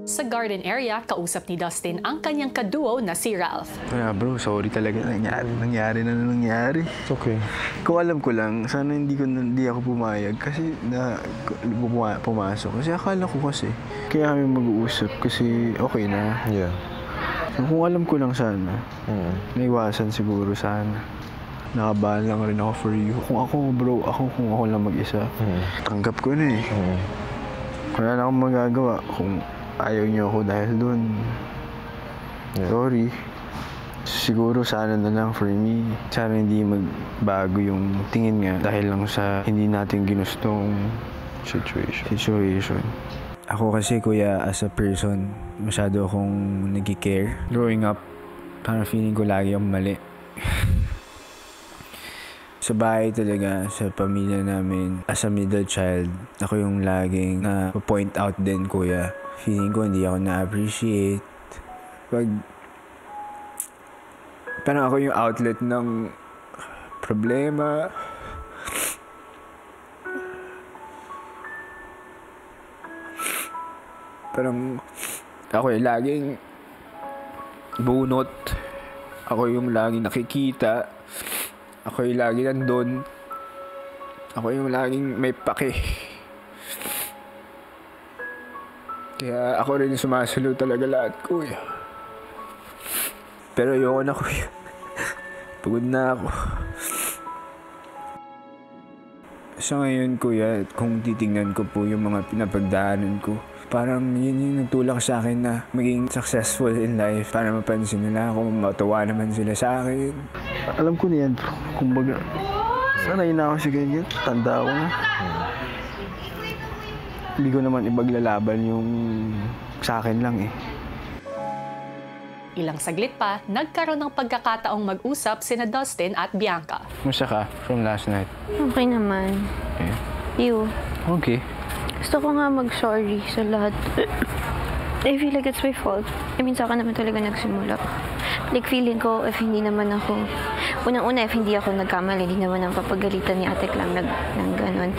Sa garden area, kausap ni Dustin ang kanyang kaduo na si Ralph. Kaya bro, sorry talaga. Nangyari na nangyari. It's okay. Kung alam ko lang, sana hindi ako pumayag kasi pumasok. Kasi akala ko kasi, kaya kami mag-uusap kasi okay na. Yeah. So, kung alam ko lang sana, naiwasan siguro sana. Nakabahan lang rin ako for you. Kung ako lang mag-isa, tanggap ko na eh. Wala na akong magagawa kung ayaw niyo ako dahil doon. Sorry. Siguro sana na lang for me. Sana hindi magbago yung tingin nga dahil lang sa hindi natin ginustong situation. Ako kasi kuya, as a person, masyado akong nag-care. Growing up, parang feeling ko lagi akong mali. Sa bahay talaga, sa pamilya namin, as a middle child, ako yung laging na-point out din, kuya. Feeling ko hindi ako na-appreciate. Parang ako yung outlet ng problema. Parang ako yung laging bunot. Ako yung laging nakikita. Ako yung lagi nandun. Ako yung laging may pake. Kaya ako rin sumasalo talaga lahat, kuya. Pero ayoko na, kuya. Pagod na ako. Sa ngayon, kuya, kung titingnan ko po yung mga pinapagdaanan ko, parang yun yung nagtulak sa akin na maging successful in life para mapansin nila ako, matuwa naman sila sa akin. Alam ko na yan, bro. Kumbaga, sanay na ako sa ganyan. Tanda ko na. Hindi ko naman ipaglalaban yung sa akin lang eh. Ilang saglit pa, nagkaroon ng pagkakataong mag-usap sina Dustin at Bianca. Kumusta ka from last night? Okay naman. Okay. You? Okay. Gusto ko nga mag-sorry sa lahat. I feel like it's my fault. I mean, sa akin naman talaga nagsimula. Like, feeling ko, if hindi naman ako... Unang-una, if hindi ako nagkamali, hindi naman ang papagalitan ni Ate Clam ng ganun.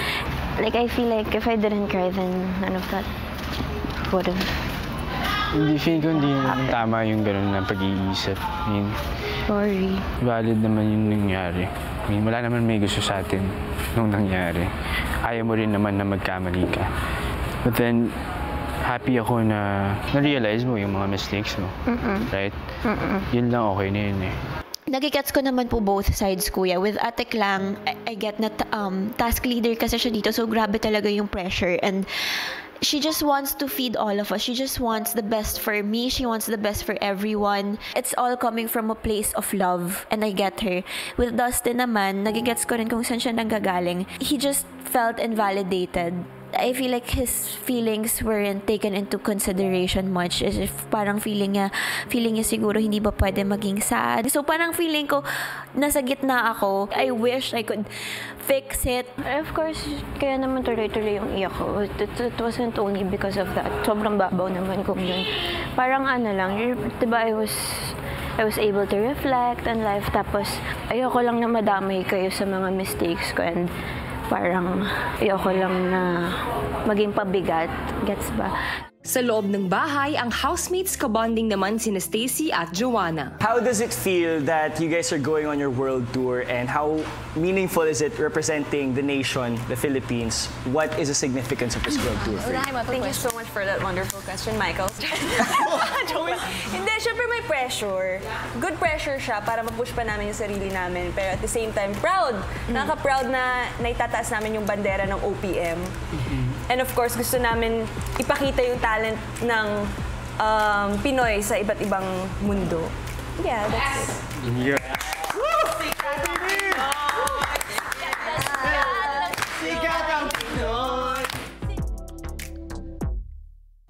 Like, I feel like if I didn't cry, then none of that would have... Hindi, feeling ko hindi naman tama yung gano'n na pag-iisip. I mean, Sorry. valid naman yung nangyari. I mean, wala naman may gusto sa atin nung nangyari. Ayaw mo rin naman na magkamali ka. But then, happy ako na na-realize mo yung mga mistakes mo. Right? Yun lang, okay na yun eh. Nagigets ko naman po both sides, kuya. With Ate Clang, I get na task leader kasi siya dito, so grabe talaga yung pressure. And she just wants to feed all of us. She just wants the best for me. She wants the best for everyone. It's all coming from a place of love, and I get her. With Dustin naman, nagigets ko rin kung saan siya nanggagaling. He just felt invalidated. I feel like his feelings weren't taken into consideration much. As if parang feeling niya siguro hindi ba pwede maging sad. So parang feeling ko, nasa gitna ako. I wish I could fix it. Of course, kaya naman tuloy-tuloy yung iyak ko. It wasn't only because of that. Sobrang babaw naman kung yun. Parang ano lang, diba I was able to reflect on life. Tapos ayoko lang na madamay kayo sa mga mistakes ko. And parang ayoko lang na maging pabigat. Gets ba? Sa loob ng bahay, ang housemates kabonding naman sina Stacy at Joanna. How does it feel that you guys are going on your world tour, and how meaningful is it representing the nation, the Philippines? What is the significance of this world tour for you? Thank you so much for that wonderful question, Michael. Hindi, syempre may pressure. Good pressure siya para ma-push pa namin yung sarili namin. Pero at the same time, proud. Nakaka-proud na naitataas namin yung bandera ng OPM. And of course, gusto namin ipakita yung talent ng Pinoy sa iba't ibang mundo. Yeah, that's it. Yeah.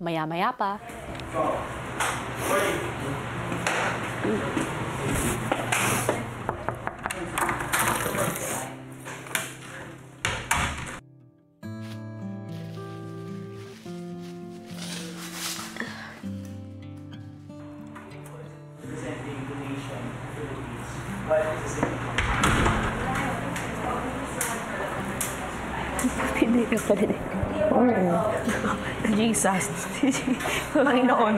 Maya-maya pa. Hindi ka pa rin. Jesus. Panginoon.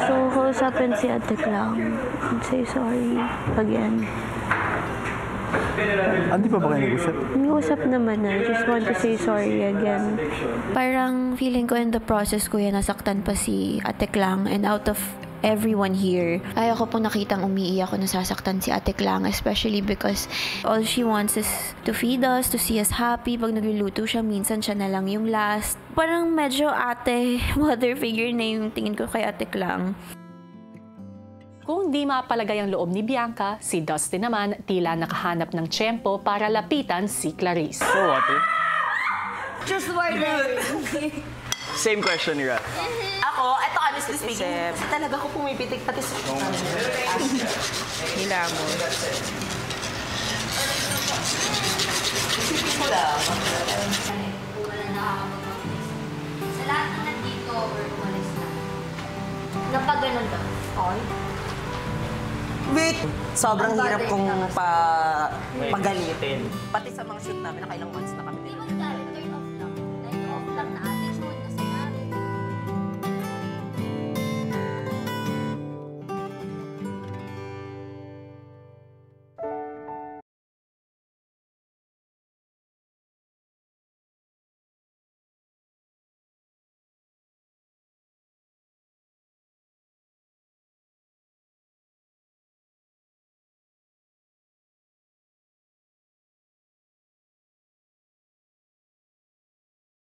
So, kausapin si Ate Klang and say sorry again. Hindi pa ba kayo nag-usap? Nag-usap naman na. Just want to say sorry again. Parang feeling ko in the process, kuya, nasaktan pa si Ate Klang, and out of everyone here, ayoko pong nakitang umiiyak o nasasaktan si Ate Klang, especially because all she wants is to feed us, to see us happy. Pag nagluluto siya, minsan siya na lang yung last. Parang medyo ate, mother figure na yung tingin ko kay Ate Klang. Kung di mapalagay ang loob ni Bianca, si Dustin naman tila nakahanap ng tiyempo para lapitan si Clarice. So what? Just word Same question ni Rat. Ako, ito honestly speaking, talaga ko pumipitik pati sa Hilamo. Sa lahat na nandito or umalis na, napag ganun ba? All? Wait! Sobrang hirap kong pagalitin. Pati sa mga shoot namin, nakailang months na kami din.